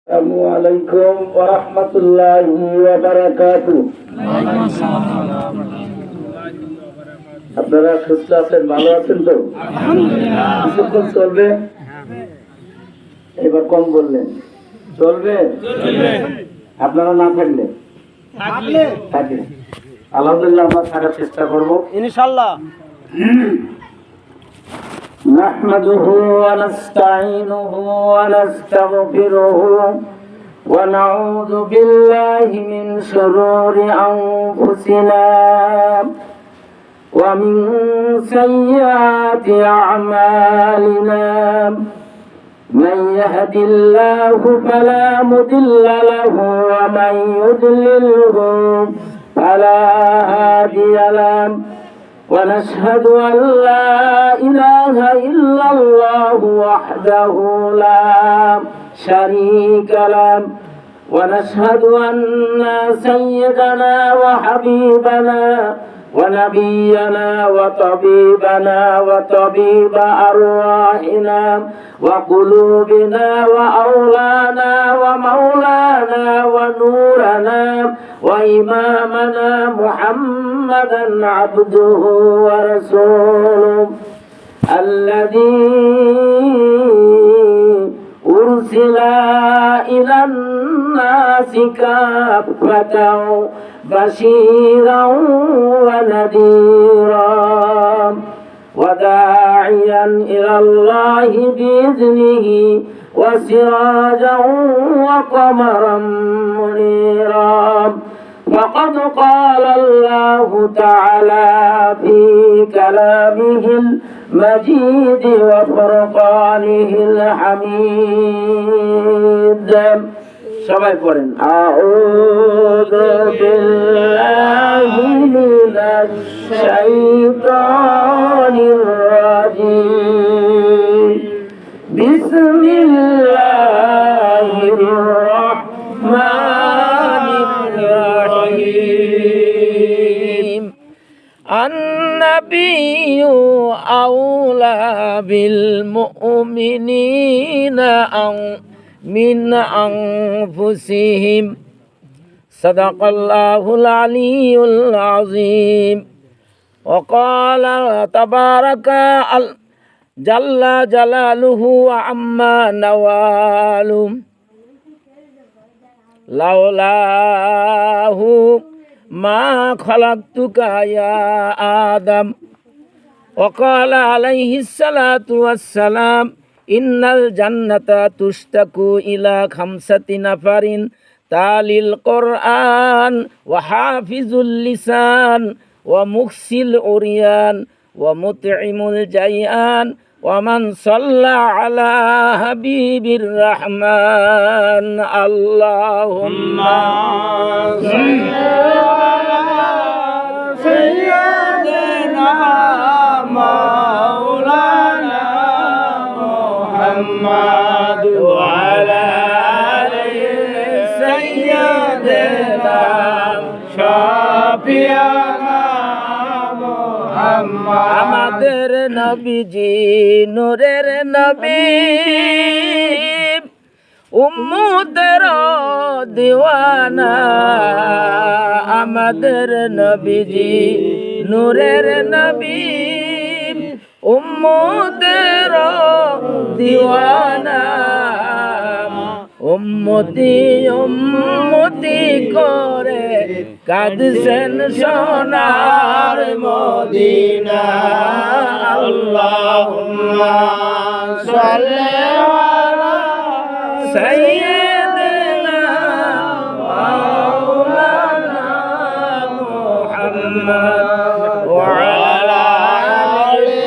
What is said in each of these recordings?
আসসালামু আলাইকুম ওয়া রাহমাতুল্লাহি ওয়া বারাকাতুহু। আপনারা সুস্থ আছেন, ভালো আছেন তো? আলহামদুলিল্লাহ। কিছুক্ষণ চলবে? এবার কম বললেন, চলবে? আপনারা না থাকলে থাকলে আলহামদুলিল্লাহ আমরা থাকার চেষ্টা করবো ইনশাআল্লাহ। نحمده ونستعينه ونستغفره ونعوذ بالله من شرور أنفسنا ومن سيئات أعمالنا. من يهد الله فلا مضل له ومن يضلله فلا هادي له. ونشهد أن لا إله إلا الله وحده لا شريك له. ونشهد أن سيدنا وحبيبنا ونبينا وطبيبنا وطبيب أرواحنا وقلوبنا وأولانا ومولانا ونورنا وإمامنا محمدا عبده ورسوله الذي أرسل إلى الناس كافة بشيرا ونذيرا وداعيا إلى الله بإذنه وسراجا وقمرا منيرا. فقد قال الله تعالى في كلامه المجيد وفرقانه الحميد. সবাই পড়েন আউযু বিল্লাহি মিনাশ শাইতানির রাজিম. বিসমিল্লাহির রাহমানির রাহিম. আন-নাবিয়্যু আউলা বিল মুমিনিনা من أنفسهم. صدق الله العلي العظيم. وقال تبارك جل جلاله وعما نواله لولاه ما خلقتك يا آدم. وقال عليه الصلاة والسلام ইন্নাল জান্নাতা তুশতাকু ইলা খামসাতি নাফারিন তালিল কোরআন ওয়া হাফিজুল লিসান ওয়া মুকসিল উরিয়ান ওয়া মুতঈমুল জাইআন ওয়া মান সাল্লা আলা হাবিবির রহমান. আল্লাহুম্মা সাল্লি আলা সাইয়্যিদিনা মাওলানা محمد وعلى آله سيدنا شفيعنا محمد. আমাদের নবীজি নূরের নবী, উম্মতের দিওয়ানা. আমাদের নবীজি নূরের নবী, উম্মতের দিওয়ানা. উম্মতি উম্মতি করে কাঁদছেন সোনার মদিনা. আল্লাহুম্মা সাল্লি আলা সাইয়্যিদিনা মাওলানা মুহাম্মদ ওয়া আলা আলি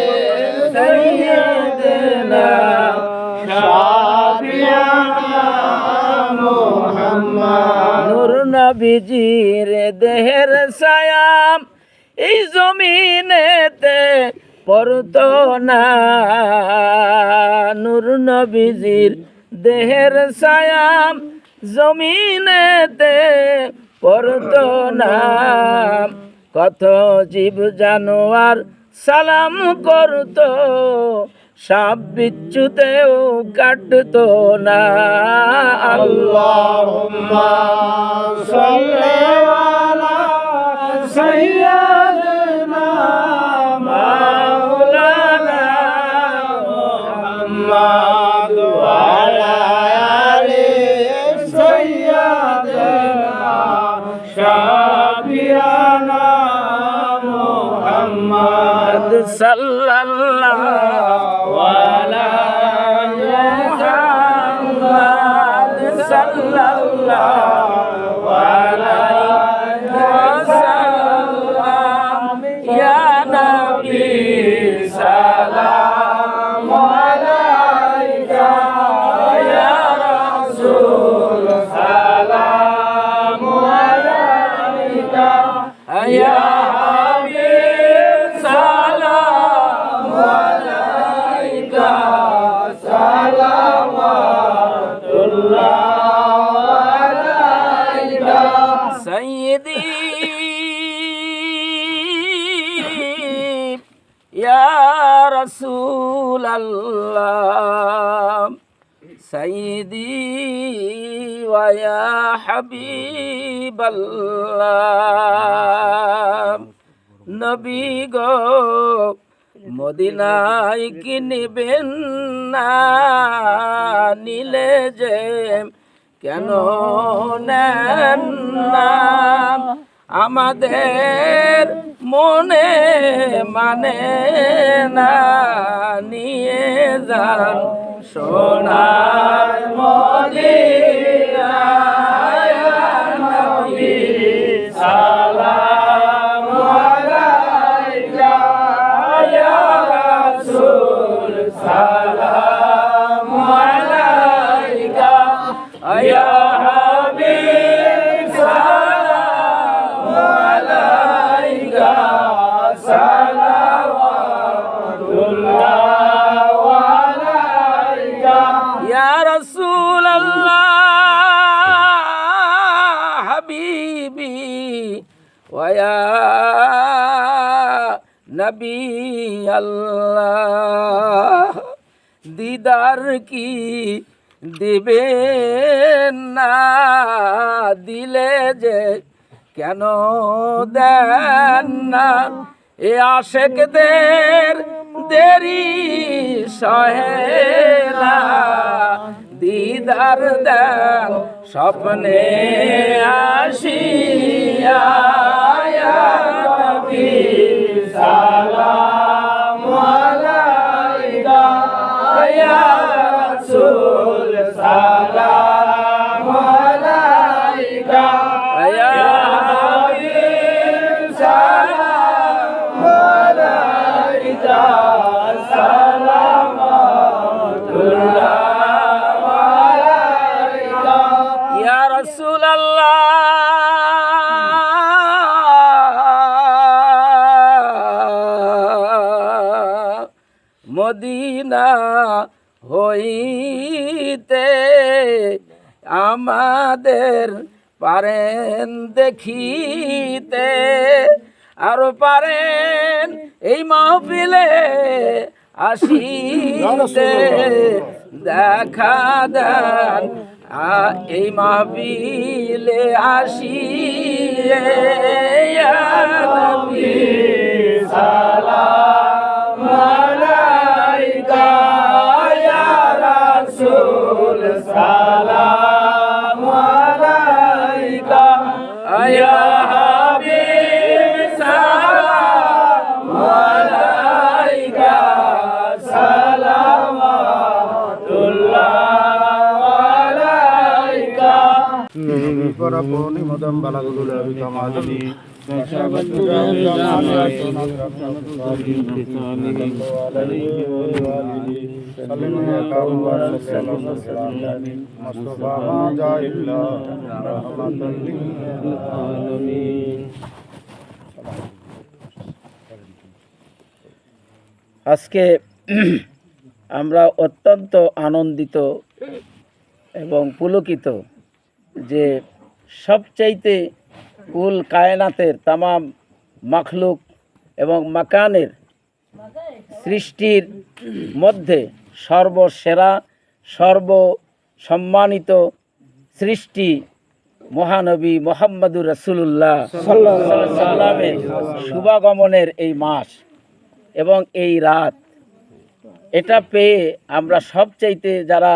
সাইয়্যিদিনা শাফিয়ানা মুহাম্মদ. নূর নবীজির দেহের ছায়া এই জমিনেতে পড়তো না. নূর নবীজির দেহের ছায়া জমিনেতে পড়তো না. কত জীব জানোয়ার সালাম করতো সাপ বিচ্ছুতেও কাটতো না। আল্লাহুম্মা সাল্লি আলা সাইয়্যিদিনা মাওলানা মুহাম্মদ ওয়া আলা আলি সাইয়্যিদিনা শাফিয়ানা মুহাম্মদ সাল্লাল্লাহু আলাইহি মুহাম্মদ সাল্লাল্লাহু আলাইহি ওয়াসাল্লাম ইয়া নবী সালাম আলাইকা ইয়া রাসূল সালাম আলাইকা ইয়া রাসূলুল্লাহ সাইয়্যিদি ওয়া ইয়া হাবিবাল্লাহ। নবী গো মদিনায় কি নিবেন না, নিলে যে কেন নেন না? আমাদের মনে মানে না, নিয়ে যান সোনার মদিনায় নবী সালাম আলাইকা ইয়া রাসূল সালাম আলাইকা ইয়া হাবিব সালাম আলাইকা সালাওয়াতুল্লাহ আলাইকা ইয়া রাসূলুল্লাহ হাবিবি ওয়া ইয়া নবী আল্লাহ। দিদার কি দিবেন না, দিলে যে কেন দেন না? এ আশেকদের দেরি সহে না, দিদার দেন স্বপ্নে আসিয়া ইয়া নবী সালাম আলাইকা ইয়া রাসূল সালাম আলাইকা ইয়া হাবিব সালাম আলাইকা সালাওয়াতুল্লাহ আলাইকা ইয়া রাসূলুল্লাহ। মদিনা হইতে আমাদের পারেন দেখিতে, আরো পারেন এই মাহফিলে আসিতে। দেখা দেন এই মাহফিলে আসিয়ে ইয়া নবী সালাম আলাইকা ইয়া রাসূল সালাম আলাইকা ইয়া হাবিব সালাম আলাইকা সালাওয়াতুল্লাহ আলাইকা। নবী পরাপনি মদম বালাগুল রবি কামালি আজকে আমরা অত্যন্ত আনন্দিত এবং পুলকিত যে সবচাইতে কুল কায়নাতের তামাম মাখলুক এবং মাকানের সৃষ্টির মধ্যে সর্বসেরা সর্বসম্মানিত সৃষ্টি মহানবী মুহাম্মদুর রাসূলুল্লাহ সাল্লাল্লাহু আলাইহি সাল্লামের শুভাগমনের এই মাস এবং এই রাত, এটা পেয়ে আমরা সবচাইতে যারা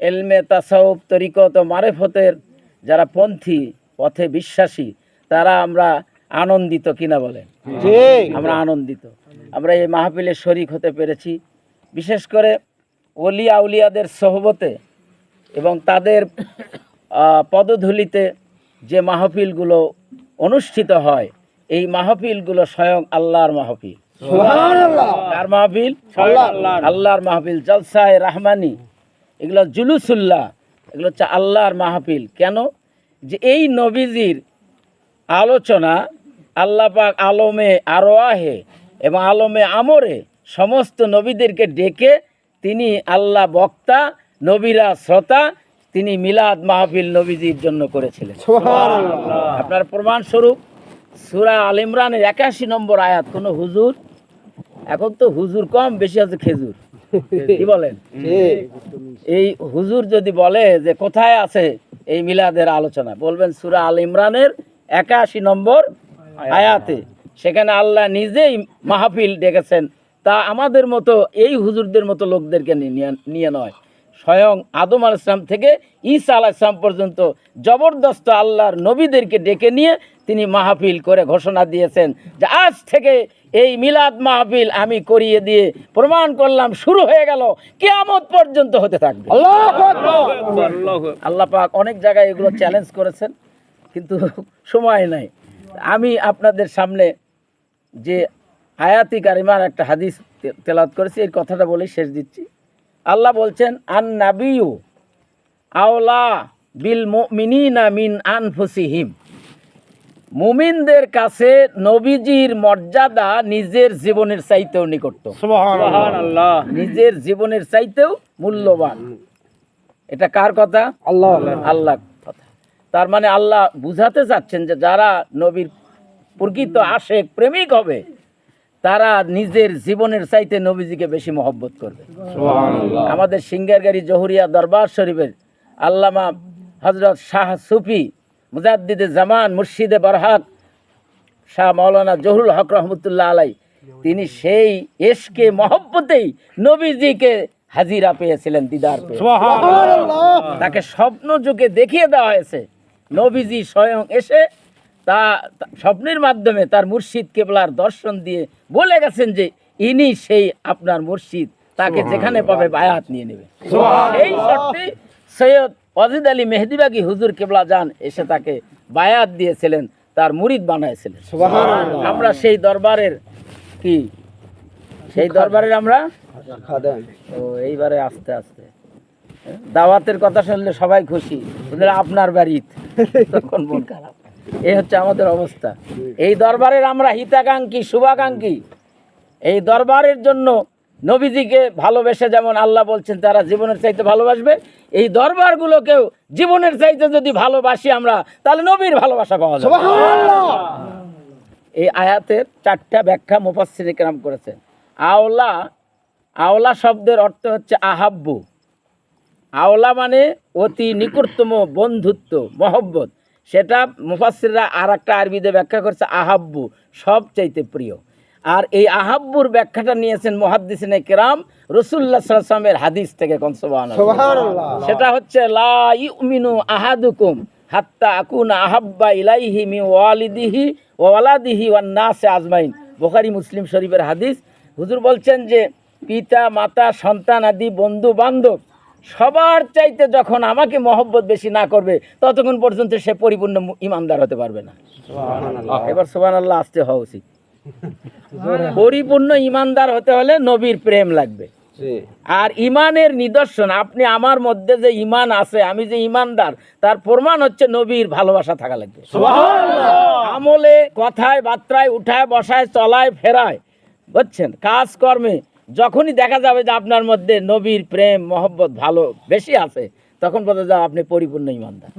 এলমে তাসাউফ তরিকত ও মারেফতের যারা পন্থী পথে বিশ্বাসী, তারা আমরা আনন্দিত কিনা বলেন? আমরা আনন্দিত। আমরা এই মাহফিলে শরীক হতে পেরেছি, বিশেষ করে ওলিয়া আউলিয়াদের সোহবতে এবং তাদের পদধূলিতে যে মাহফিলগুলো অনুষ্ঠিত হয়, এই মাহফিলগুলো স্বয়ং আল্লাহর মাহফিল। কার মাহফিল? আল্লাহর মাহফিল। জলসায়ে রাহমানি, এগুলো জুলুসুল্লাহ, এগুলো হচ্ছে আল্লাহর মাহফিল। কেন? যে এই নবীজির আলোচনা আল্লাহ পাক আলমে আরওয়াহে এবং আলমে আমরে সমস্ত নবীদেরকে ডেকে তিনি আল্লাহ বক্তা, নবীরা শ্রোতা, তিনি মিলাদ মাহফিল নবীজির জন্য করেছিলেন। আপনার প্রমাণস্বরূপ সূরা আল ইমরানের 81 নম্বর আয়াত। কোন হুজুর, এখন তো হুজুর কম, বেশি আছে খেজুর, কি বলেন? এই হুজুর যদি বলে যে কোথায় আছে এই মিলাদের আলোচনা, বলবেন সূরা আল ইমরানের 81 নম্বর আয়াতে। সেখানে আল্লাহ নিজেই মাহফিল ডেকেছেন। তা আমাদের মতো এই হুজুরদের মতো লোকদেরকে নিয়ে নয়, স্বয়ং আদম আলাইহিস সালাম থেকে ঈসা আলাইহিস সালাম পর্যন্ত জবরদস্ত আল্লাহর নবীদেরকে ডেকে নিয়ে তিনি মাহফিল করে ঘোষণা দিয়েছেন যে আজ থেকে এই মিলাদ মাহফিল আমি করিয়ে দিয়ে প্রমাণ করলাম, শুরু হয়ে গেল, কিয়ামত পর্যন্ত হতে থাকবে। আল্লাহ পাক অনেক জায়গায় এগুলো চ্যালেঞ্জ করেছেন, কিন্তু সময় নাই। আমি আপনাদের সামনে যে আয়াতি কারিমার একটা হাদিস তেলাওয়াত করেছি, এই কথাটা বলেই শেষ দিচ্ছি। আল্লাহ বলছেন, আন নাবিয়্যু আওলা বিল মুমিনিনা মিন আনফুসিহিম। মুমিনদের কাছে নবীজির মর্যাদা নিজের জীবনের চাইতেও নিকট। সুবহানাল্লাহ। নিজের জীবনের চাইতেও মূল্যবান। এটা কার কথা? আল্লাহ কথা। তার মানে আল্লাহ বুঝাতে চাচ্ছেন যে যারা নবীর প্রকৃত আশেক প্রেমিক হবে, তারা নিজের জীবনের চাইতে নবীজিকে বেশি মহব্বত করবে। আমাদের সিঙ্গারগাড়ি জহুরিয়া দরবার শরীফের আল্লামা হযরত শাহ সুফি মুজাদ্দিদে জামান মুর্শিদে বরহাক শাহ মাওলানা জহুরুল হক রহমতুল্লাহ আলাই, তিনি সেই এশকে মহব্বতেই নবীজিকে হাজিরা পেয়েছিলেন, দিদার পেয়েছিলেন। তাকে স্বপ্ন যুগে দেখিয়ে দেওয়া হয়েছে। নবীজি স্বয়ং এসে তা স্বপ্নের মাধ্যমে তার মুর্শিদ কেবলার দর্শন দিয়ে বলে গেছেন যে ইনি সেই আপনার মুর্শিদ, তাকে যেখানে পাবে বায়াত নিয়ে নেবে। এই শর্তে সৈয়দ ওয়াজিদ আলী মেহেদিবাগী হুজুর কেবলা যান এসে তাকে বায়াত দিয়েছিলেন, তার মুরিদ বানাইছিলেন। আমরা সেই দরবারের কি, সেই দরবারের আমরা এইবারে আস্তে আস্তে দাওয়াতের কথা শুনলে সবাই খুশি, আপনার বাড়িতে তখন মন খারাপ। এই হচ্ছে আমাদের অবস্থা। এই দরবারের আমরা হিতাকাঙ্ক্ষী, শুভাকাঙ্ক্ষী। এই দরবারের জন্য নবীজিকে ভালোবেসে যেমন আল্লাহ বলছেন তারা জীবনের চাইতে ভালোবাসবে, এই দরবারগুলোকেও জীবনের চাইতে যদি ভালোবাসি আমরা, তাহলে নবীর ভালোবাসা পাওয়া যাবে। এই আয়াতের 4টা ব্যাখ্যা মুফাসসির কেরাম করেছেন। আওলা, আওলা শব্দের অর্থ হচ্ছে আহাব্বু। আওলা মানে অতি নিকটতম বন্ধুত্ব, মহব্বত। সেটা মুফাসসিররা আর একটা আরবিতে ব্যাখ্যা করছে আহাব্বু, সবচাইতে প্রিয়। আর এই আহাব্বুর ব্যাখ্যাটা নিয়েছেন মুহাদ্দিসিনে কেরাম রাসূলুল্লাহ সাল্লাল্লাহু আলাইহি ওয়াসাল্লামের হাদিস থেকে। সুবহানাল্লাহ। সেটা হচ্ছে লা ইউমিনু আহাদুকুম হাত্তা আকুনা আহাব্বা ইলাইহি মিন ওয়ালিদিহি ওয়া ওয়ালাদিহি ওয়ান নাসি আজমাইন। বুখারী মুসলিম শরীফের হাদিস। হুজুর বলছেন যে পিতা মাতা সন্তান আদি বন্ধু বান্ধব সবার চাইতে যখন আমাকে মহব্বত বেশি না করবে, ততক্ষণ পর্যন্ত সে পরিপূর্ণ ইমানদার হতে পারবে না। এবার সুবহানাল্লাহ আসতে হওয়া উচিত। পরিপূর্ণ ইমানদার হতে হলে নবীর প্রেম লাগবে। আর ইমানের নিদর্শন, আপনি আমার মধ্যে যে ইমান আছে, আমি যে ইমানদার, তার প্রমাণ হচ্ছে নবীর ভালোবাসা থাকা লাগবে। আমলে, কথায়, বার্তায়, উঠায় বসায়, চলায় ফেরায়, বুঝছেন, কাজ কর্মে যখনই দেখা যাবে যে আপনার মধ্যে নবীর প্রেম মহব্বত ভালো বেশি আছে, তখন বোঝা যাবে আপনি পরিপূর্ণ ইমানদার।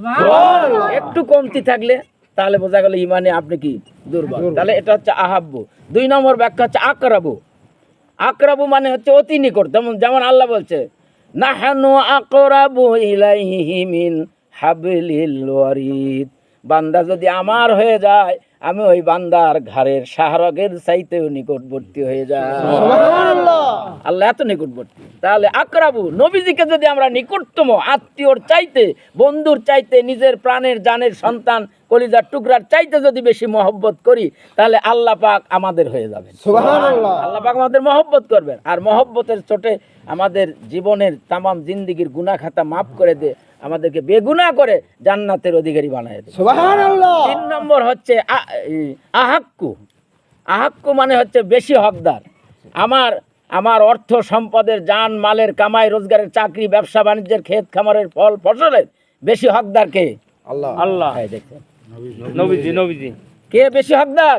একটু কমতি থাকলে তাহলে বোঝা গেল ইমানে আপনি কি দুর্বল। তাহলে এটা হচ্ছে আহাব্বু। 2 নম্বর ব্যাখ্যা হচ্ছে আকরাবু। আকরাবু মানে হচ্ছে অতি নিকট, যেমন আল্লাহ বলছে নাহানু আকরাবু ইলাইহি মিন হাবলিল ওয়ারিদ। বান্দা যদি আমার হয়ে যায়, আমি ওই বান্দার ঘাড়ের শাহরগের চাইতেও নিকটবর্তী হয়ে যায়। আল্লাহ এত নিকটবর্তী। তাহলে আকরাবু, নবীজিকে যদি আমরা নিকটতম আত্মীয়র চাইতে, বন্ধুর চাইতে, নিজের প্রাণের জানের সন্তান কলিজার টুকরার চাইতে যদি বেশি মহব্বত করি, তাহলে আল্লাহ পাক আমাদের হয়ে যাবেন। আল্লাহ পাক আমাদের মহব্বত করবেন, আর মহব্বতের চোটে আমাদের জীবনের তামাম জিন্দিগির গুনাহ খাতা মাফ করে দিয়ে আমাদেরকে বেগুনাহ করে জান্নাতের অধিকারী বানায় দেয়। সুবহানাল্লাহ। 3 নম্বর হচ্ছে আহাক্কু। আহাক্কু মানে হচ্ছে বেশি হকদার। আমার অর্থ সম্পদের, জান মালের, কামাই রোজগারের, চাকরি, ব্যবসা বাণিজ্যের, ক্ষেত খামারের, ফল ফসলের বেশি হকদার কে? আল্লাহ। আল্লাহ। দেখছেন, নবীজি কে বেশি হকদার?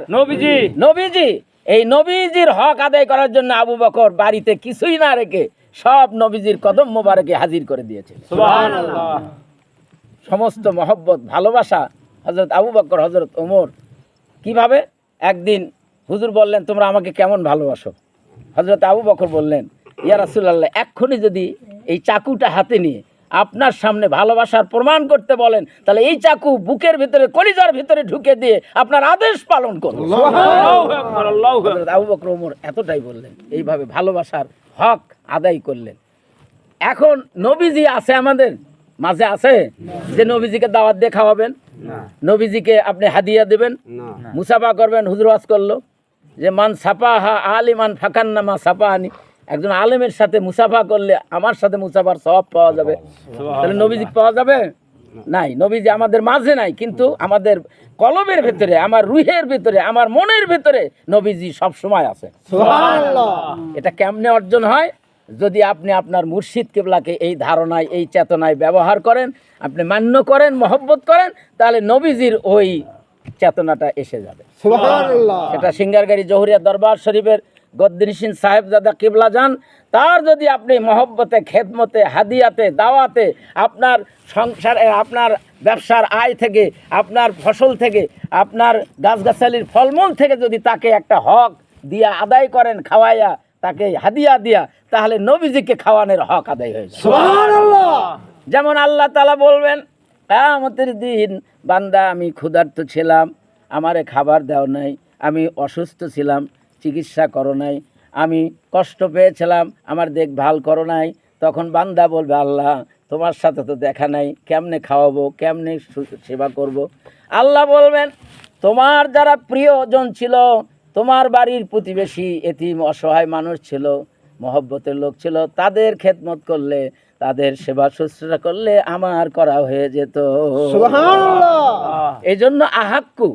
নবীজি। এই নবীজির হক আদায় করার জন্য আবু বকর বাড়িতে কিছুই না রেখে সব নবীজির কদম মোবারকে হাজির করে দিয়েছে। সুবহানাল্লাহ। সমস্ত মহব্বত, ভালোবাসা হযরত আবু বকর, হযরত ওমর। কিভাবে? একদিন হুজুর বললেন, তোমরা আমাকে কেমন ভালোবাসো? হযরত আবু বকর বললেন, ইয়া রাসূলুল্লাহ, এক্ষুনি যদি এই চাকুটা হাতে নিয়ে আপনার সামনে ভালোবাসার প্রমাণ করতে বলেন, তাহলে এই চাকু বুকের ভিতরে, কলিজার ভিতরে ঢুকে দিয়ে আপনার আদেশ পালন করব। হযরত আবু বকর ওমর এতটাই বললেন, এইভাবে ভালোবাসার হক আদায় করলেন। এখন নবীজি আছে আমাদের মাঝে, আছে যে নবীজিকে দাওয়াত দিয়ে খাওয়াবেন, নবীজিকে আপনি হাদিয়া দেবেন, মুসাফা করবেন। হুজুর ওয়াজ করলো যে মান সাফাহা আলিমান ফাকান্নামা সাফাহানি, একজন আলেমের সাথে মুসাফা করলে আমার সাথে মুসাফার সওয়াব পাওয়া যাবে। তাহলে নবীজি পাওয়া যাবে? নাই, নবীজি আমাদের মাঝে নাই, কিন্তু আমাদের কলবের ভিতরে, আমার রুহের ভিতরে, আমার মনের ভিতরে নবীজি সব সময় আছে। সুবহানাল্লাহ। এটা কেমনে অর্জন হয়? যদি আপনি আপনার মুর্শিদ কিবলাকে এই ধারণায়, এই চেতনায় ব্যবহার করেন, আপনি মান্য করেন, মহব্বত করেন, তাহলে নবীজির ওই চেতনাটা এসে যাবে। সুবহানাল্লাহ। সেটা সিঙ্গারগাড়ি জহুরিয়া দরবার শরীফের গদ্দিনসিন সাহেবজাদা কিবলা যান, তার যদি আপনি মহব্বতে, খেদমতে, হাদিয়াতে, দাওয়াতে, আপনার সংসারে, আপনার ব্যবসার আয় থেকে, আপনার ফসল থেকে, আপনার গাছগাছালির ফলমূল থেকে যদি তাকে একটা হক দিয়া আদায় করেন, খাওয়াইয়া, তাকে হাদিয়া দিয়া, তাহলে নবীজিকে খাওয়ানোর হক আদায় হয়ে যায়। সুবহানাল্লাহ। যেমন আল্লাহ তাআলা বলবেন কিয়ামতের দিন, বান্দা আমি ক্ষুধার্ত ছিলাম, আমারে খাবার দাও নাই, আমি অসুস্থ ছিলাম, চিকিৎসা করো নাই, আমি কষ্ট পেয়েছিলাম, আমার দেখভাল করো নাই, তখন বান্দা বলবে, আল্লাহ তোমার সাথে তো দেখা নাই, কেমনে খাওয়াবো, কেমনে সেবা করব? আল্লাহ বলবেন, তোমার যারা প্রিয়জন ছিল, তোমার বাড়ির প্রতিবেশী, এতিম অসহায় মানুষ ছিল, মহব্বতের লোক ছিল, তাদের খেদমত করলে, তাদের সেবা শুশ্রূষা করলে আমার করা হয়ে যেত। সুবহানাল্লাহ। এই জন্য আহাক্কু,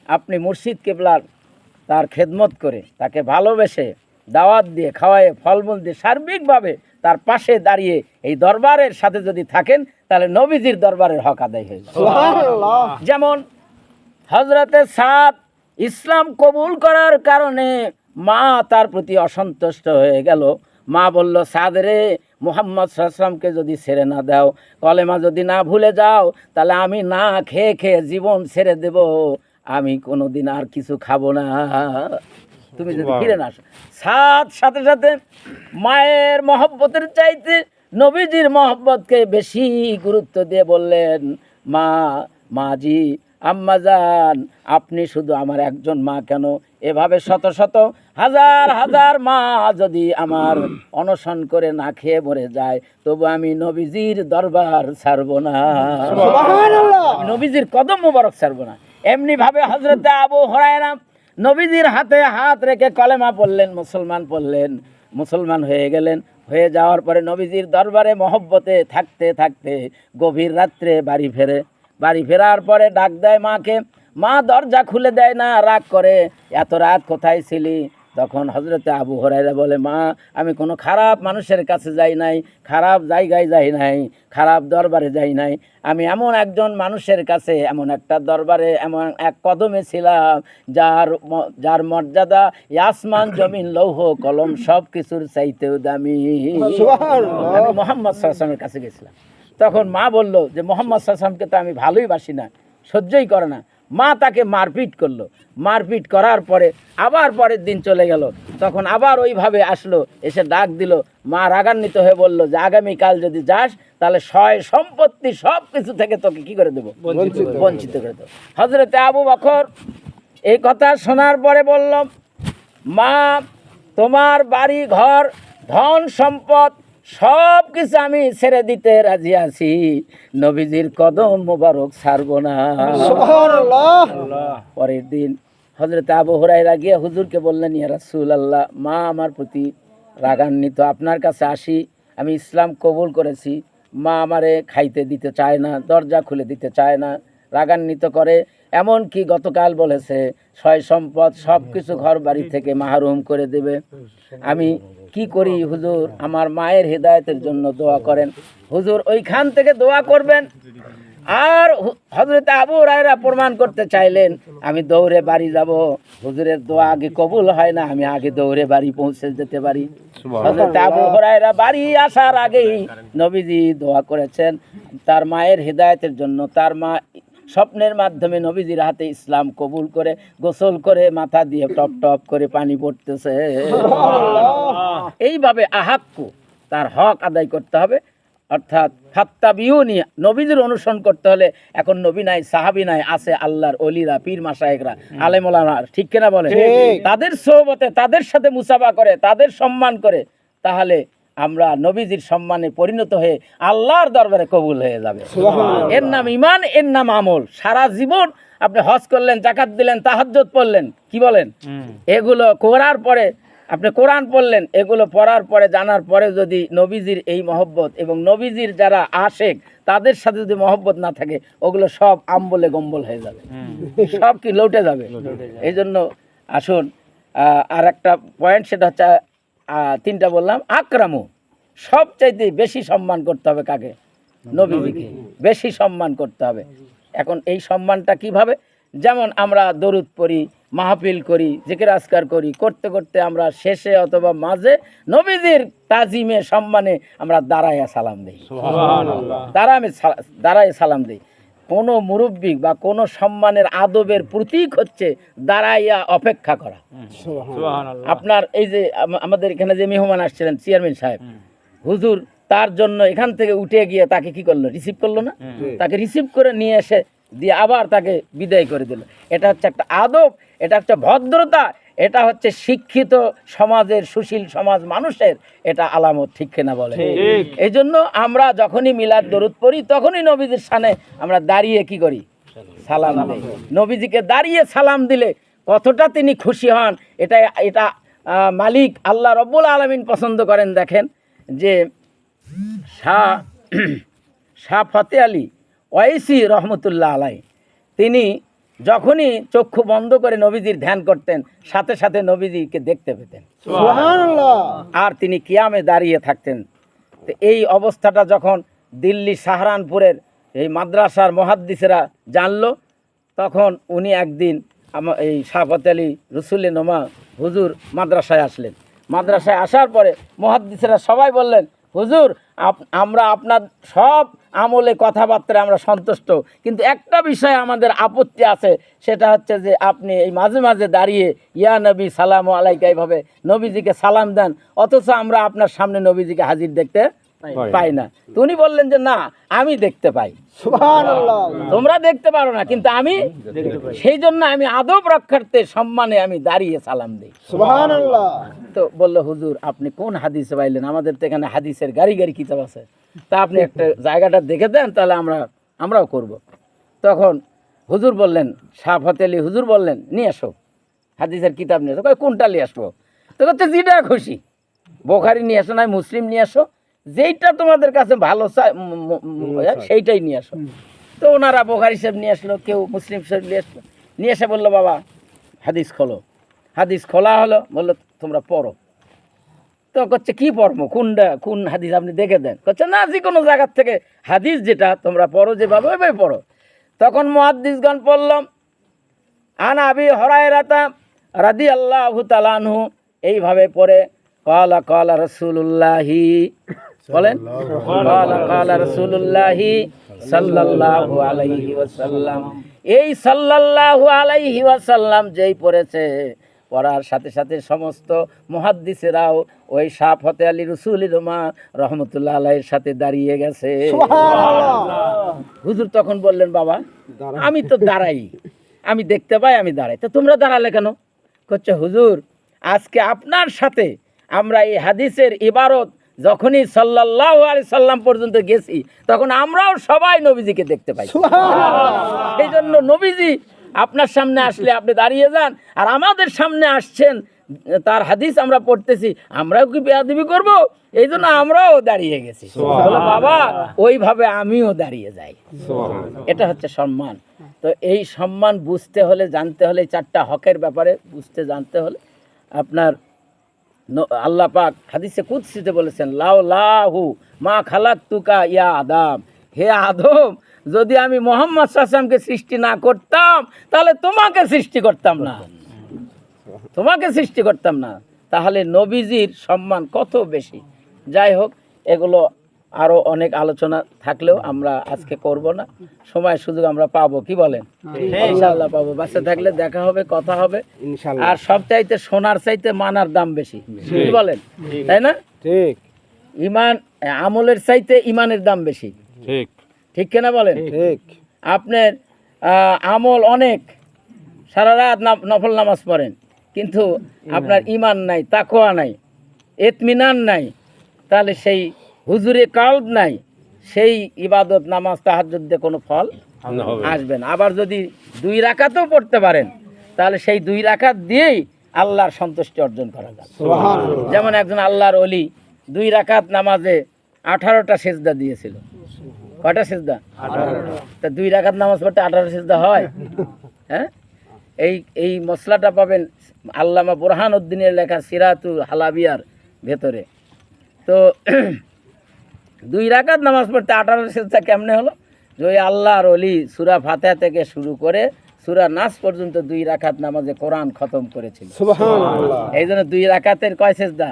আপনি মুর্শিদ কিবলার তার খেদমত করে, তাকে ভালোবেসে, দাওয়াত দিয়ে, খাওয়ায়ে, ফলমূল দিয়ে, সার্বিকভাবে তার পাশে দাঁড়িয়ে এই দরবারের সাথে যদি থাকেন, তাহলে নবীজির দরবারের হক আদায় হয়ে যাবে। সুবহানাল্লাহ। যেমন হযরতে সাদ ইসলাম কবুল করার কারণে মা তার প্রতি অসন্তুষ্ট হয়ে গেল। মা বলল, সাদ রে, মুহাম্মদ সাল্লাল্লাহু আলাইহি ওয়াসাল্লামকে যদি ছেড়ে না দাও, কলেমা যদি না ভুলে যাও, তাহলে আমি না খেয়ে খেয়ে জীবন ছেড়ে দেব, আমি কোনোদিন আর কিছু খাবো না, তুমি যদি ফিরে না আসো। সাথে সাথে মায়ের মহব্বতের চাইতে নবীজির মহব্বতকে বেশি গুরুত্ব দিয়ে বললেন, মাজি, আম্মাজান, আপনি শুধু আমার একজন মা কেন, এভাবে শত শত হাজার হাজার মা যদি আমার অনশন করে না খেয়ে মরে যায়, তবু আমি নবীজির দরবার ছাড়বো না, নবীজির কদম মোবারক ছাড়বো না। এমনি ভাবে হযরতে আবু হুরায়রা নবীজির হাতে হাত রেখে কলেমা পড়লেন, মুসলমান হয়ে গেলেন। হয়ে যাওয়ার পরে নবীজির দরবারে মহব্বতে থাকতে থাকতে গভীর রাত্রে বাড়ি ফেরার পরে ডাক দেয় মাকে। মা দরজা খুলে দেয় না, রাগ করে, এত রাত কোথায় ছিলি? তখন হযরতে আবু হুরায়রা বলে, মা, আমি কোনো খারাপ মানুষের কাছে যাই নাই, খারাপ জায়গায় যাই নাই, খারাপ দরবারে যাই নাই, আমি এমন একজন মানুষের কাছে, এমন একটা দরবারে, এমন এক কদমে ছিলাম যার মর্যাদা আসমান জমিন লৌহ কলম সব কিছুর চাইতেও দামি। আমি মুহাম্মদ সাল্লাল্লাহু আলাইহি ওয়াসাল্লামের কাছে গেছিলাম। তখন মা বলল যে মুহাম্মদ সাল্লাল্লাহু আলাইহি ওয়াসাল্লামকে তো আমি ভালোই বাসি না, সহ্যই করে না। মা তাকে মারপিট করলো, মারপিট করার পরে আবার পরের দিন চলে গেল, তখন আবার ওইভাবে আসলো, এসে ডাক দিল। মা রাগান্বিত হয়ে বলল যে আগামীকাল যদি যাস তাহলে সয় সম্পত্তি সব কিছু থেকে তোকে কি করে দেবো, বঞ্চিত করে দেবো। হজরতে আবু বকর এই কথা শোনার পরে বলল, মা তোমার বাড়ি ঘর ধন সম্পদ সব কিছু আমি ছেড়ে দিতে রাজি আছি, নবীজির কদম মোবারক ছাড়ব না। পরের দিন হযরত আবু হুরায়রা গিয়ে হুজুরকে বললেন, ইয়া রাসূলুল্লাহ, মা আমার প্রতি রাগান্বিত, আপনার কাছে আসি, আমি ইসলাম কবুল করেছি, মা আমারে খাইতে দিতে চায় না, দরজা খুলে দিতে চায় না, রাগান্বিত করে, এমন কি গতকাল বলেছে সয় সম্পদ সব কিছু ঘর বাড়ি থেকে মাহরুম করে দেবে। আমি কি করি হুজুর, আমার মায়ের হেদায়েতের জন্য দোয়া করেন। হুজুর ওইখান থেকে দোয়া করবেন। আর হযরত আবু হুরায়রা প্রমাণ করতে চাইলেন, আমি দৌড়ে বাড়ি যাব, হুজুরের দোয়া আগে কবুল হয় না, আমি আগে দৌড়ে বাড়ি পৌঁছে যেতে পারি। হযরত আবু হুরায়রা বাড়ি আসার আগেই নবীজি দোয়া করেছেন তার মায়ের হেদায়েতের জন্য। তার মা স্বপ্নের মাধ্যমে নবীজির হাতে ইসলাম কবুল করে গোসল করে মাথা দিয়ে টপ টপ করে পানি পড়তেছে। এইভাবে আহাক্কু তার হক আদায় করতে হবে, অর্থাৎ ফাত্তাবিউনি, নবীজির অনুসরণ করতে হলে এখন নবী নাই, সাহাবী নাই, আছে আল্লাহর ওলিরা, পীর মাশায়েখরা, আলেম ওলামা, ঠিক কিনা বলেন? তাদের সোহবতে, তাদের সাথে মুসাফা করে, তাদের সম্মান করে, তাহলে আমরা নবীজির সম্মানে পরিণত হয়ে আল্লাহর দরবারে কবুল হয়ে যাবে। এর নাম ঈমান, এর নাম আমল। সারা জীবন আপনি হজ করলেন, যাকাত দিলেন, তাহাজ্জুদ পড়লেন, কি বলেন, এগুলো করার পরে আপনি কোরআন পড়লেন, এগুলো পড়ার পরে জানার পরে যদি নবীজির এই মহব্বত এবং নবীজির যারা আশেক তাদের সাথে যদি মহব্বত না থাকে, ওগুলো সব আম্বলে গম্বল হয়ে যাবে, সব কি লৌটে যাবে। এই জন্য আসুন আর একটা পয়েন্ট, সেটা হচ্ছে তিনটা বললাম। আকরামু, সবচাইতে বেশি সম্মান করতে হবে কাকে, নবীজিকে বেশি সম্মান করতে হবে। এখন এই সম্মানটা কিভাবে, যেমন আমরা দরুদ পড়ি, মাহফিল করি, জিকির আজকার করি, করতে করতে আমরা শেষে অথবা মাঝে নবীজির তাজিমে সম্মানে আমরা দাঁড়াইয়া সালাম দিই, দাঁড়ায় সালাম দিই। কোনো মুরব্বী বা কোনো সম্মানের আদবের প্রতীক হচ্ছে দাঁড়াইয়া অপেক্ষা করা। আপনার এই যে আমাদের এখানে যে মেহমান আসছিলেন চেয়ারম্যান সাহেব, হুজুর তার জন্য এখান থেকে উঠে গিয়ে তাকে কি করলো, রিসিভ করলো না, তাকে রিসিভ করে নিয়ে এসে দিয়ে আবার তাকে বিদায় করে দিল। এটা হচ্ছে একটা আদব, এটা হচ্ছে ভদ্রতা, এটা হচ্ছে শিক্ষিত সমাজের, সুশীল সমাজ মানুষের এটা আলামত, ঠিক কিনা বলে? এই জন্য আমরা যখনই মিলাদ দরুদ পড়ি তখনই নবীজির সামনে আমরা দাঁড়িয়ে কি করি, সালাম দিই। নবীজিকে দাঁড়িয়ে সালাম দিলে কতটা তিনি খুশি হন, এটা এটা মালিক আল্লাহ রব্বুল আলামিন পছন্দ করেন। দেখেন যে শাহ ফতে আলী ওয়াইসি রহমতুল্লাহ আলাই, তিনি যখনই চক্ষু বন্ধ করে নবীজির ধ্যান করতেন, সাথে সাথে নবীজিকে দেখতে পেতেন, আর তিনি কিয়ামে দাঁড়িয়ে থাকতেন। তো এই অবস্থাটা যখন দিল্লি সাহারানপুরের এই মাদ্রাসার মুহাদ্দিসেরা জানলো, তখন উনি একদিন এই শাহ ফতে আলী রসুলে নোমা হুজুর মাদ্রাসায় আসলেন। মাদ্রাসায় আসার পরে মুহাদ্দিসেরা সবাই বললেন, হুজুর আমরা আপনার সব আমলে কথাবার্তায় আমরা সন্তুষ্ট, কিন্তু একটা বিষয়ে আমাদের আপত্তি আছে, সেটা হচ্ছে যে আপনি এই মাঝে মাঝে দাঁড়িয়ে ইয়া নবী সালামু আলাইকা এইভাবে নবীজিকে সালাম দেন, অথচ আমরা আপনার সামনে নবীজিকে হাজির দেখতে পাই না। তো উনি বললেন যে না, আমি দেখতে পাই, সুবহানাল্লাহ, তোমরা দেখতে পারো না, কিন্তু আমি সেই জন্য আমি আদব রক্ষার্থে সম্মানে আমি দাঁড়িয়ে সালাম দিই, সুবহানাল্লাহ। তো বললো, হুজুর আপনি কোন হাদিসে পাইলেন, আমাদের তো এখানে হাদিসের গাড়ি গাড়ি কিতাব আছে, তা আপনি একটা জায়গাটা দেখে দেন, তাহলে আমরাও করব। তখন হুজুর বললেন, শাহ ফতে আলী হুজুর বললেন, নিয়ে আসো হাদিসের কিতাব নিয়ে আসো। কোনটা নিয়ে আসবো? তো হচ্ছে যেটা খুশি, বুখারী নিয়ে আসো, নয় মুসলিম নিয়ে আসো, যেইটা তোমাদের কাছে ভালো সেইটাই নিয়ে আসো। তো ওনারা বুখারী শরীফ নিয়ে আসলো, কেউ মুসলিম শরীফ নিয়ে আসলো, নিয়ে এসে বললো, বাবা হাদিস খোলো। হাদিস খোলা হলো, বললো তোমরা পড়ো। তো করছে কি পড়বো, কোন হাদিস আপনি দেখে দেন? করছে না, যে কোনো জায়গার থেকে হাদিস যেটা তোমরা পড়ো, যেভাবে ওইভাবে পড়ো। তখন মুহাদ্দিসগণ পড়লাম, আন আবি হুরায়রা রাদিয়াল্লাহু তাআলা আনহু, এইভাবে পড়ে কালা কালা রাসূলুল্লাহি বলেন ক্বালা রাসূলুল্লাহি সাল্লাল্লাহু আলাইহি ওয়াসাল্লাম। এই সাল্লাল্লাহু আলাইহি ওয়াসাল্লাম যেই পড়েছে, পড়ার সাথে সাথে সমস্ত মুহাদ্দিসেরাও ওই শাহ ফতে আলী রসুলি রোমা রহমতুল্লাহ আলাইহির সাথে দাঁড়িয়ে গেছে। হুজুর তখন বললেন, বাবা আমি তো দাঁড়াই, আমি দেখতে পাই, আমি দাঁড়াই, তো তোমরা দাঁড়ালে কেন? করছে, হুজুর আজকে আপনার সাথে আমরা এই হাদিসের ইবারত যখনই সাল্লাল্লাহু আলাইহি সাল্লাম পর্যন্ত গেছি, তখন আমরাও সবাই নবীজিকে দেখতে পাই। এই জন্য নবীজি আপনার সামনে আসলে আপনি দাঁড়িয়ে যান, আর আমাদের সামনে আসছেন, তার হাদিস আমরা পড়তেছি, আমরাও কি বেয়াদবি করব? এই জন্য আমরাও দাঁড়িয়ে গেছি। বলে, বাবা ওইভাবে আমিও দাঁড়িয়ে যাই। এটা হচ্ছে সম্মান। তো এই সম্মান বুঝতে হলে, জানতে হলে, এই চারটা হকের ব্যাপারে বুঝতে জানতে হলে আপনার আল্লাহ পাক হাদিসে কুদসিতে বলেছেন, লাউ লাহু মা খালাকতুকা ইয়া আদম, হে আদম যদি আমি মুহাম্মদ সাল্লাল্লাহু আলাইহি ওয়াসাল্লামকে সৃষ্টি না করতাম তাহলে তোমাকে সৃষ্টি করতাম না, তোমাকে সৃষ্টি করতাম না। তাহলে নবীজির সম্মান কত বেশি। যাই হোক, এগুলো আরো অনেক আলোচনা থাকলেও আমরা আজকে করব না, সময় সুযোগ আমরা পাবো, কি বলেন? ইনশাআল্লাহ পাবো। বাচ্চা থাকলে দেখা হবে, কথা হবে। আর সব চাইতে সোনার চাইতে মানার দাম বেশি, কি বলেন? তাই না? ঠিক ইমান আমলের চাইতে ইমানের দাম বেশি, ঠিক ঠিক কিনা বলেন? ঠিক আপনার আমল অনেক, সারা রাত নফল নামাজ পড়েন, কিন্তু আপনার ইমান নাই, তাকওয়া নাই, ইতমিনান নাই, তাহলে সেই হুজুরে কালব নাই, সেই ইবাদত নামাজ তাহাজ্জুদ দিয়ে কোনো ফল আসবে না। আবার যদি 2 রাকাতও পড়তে পারেন, তাহলে সেই 2 রাকাত দিয়েই আল্লাহর সন্তুষ্টি অর্জন করা যাবে। যেমন একজন আল্লাহর ওলি 2 রাকাত নামাজে 18টা সিজদা দিয়েছিল। কয়টা সিজদা? 18টা। তা 2 রাকাত নামাজ পড়তে 18 সিজদা হয়? হ্যাঁ, এই মশলাটা পাবেন আল্লামা বুরহানুদ্দিনের লেখা সিরাতুল হালাবিয়ার ভেতরে। তো 2 রাকাত নামাজ পড়তে 18 সিজদা কেমনে হলো? যে ওই আল্লাহর ওলি সূরা ফাতিহা থেকে শুরু করে সূরা নাস পর্যন্ত 2 রাকাত নামাজে কোরআন খতম করেছিল। সুবহানাল্লাহ। এই জন্য 2 রাকাতের কয় সিজদা?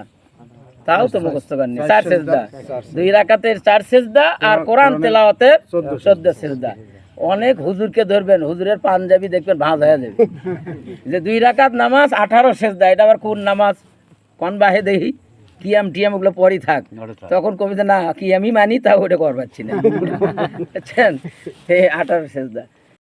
তাও তো মুখস্থ করেননি। 4 সিজদা। 2 রাকাতের 4 সিজদা আর কোরআন তেলাওয়াতের 14 সিজদা। অনেক হুজুরকে ধরবেন, হুজুরের পাঞ্জাবি দেখবেন ভাঁজ হয়ে যাবে, যে 2 রাকাত নামাজ 18 সিজদা, এটা আবার কোন নামাজ? কোন বাহে দেখি কিয়াম টিয়াম ওগুলো পরই থাক, তখন কবিতা না কি আমি মানি, তা ওটা করবার পারছি না, বুঝছেন? 18 সিজদা।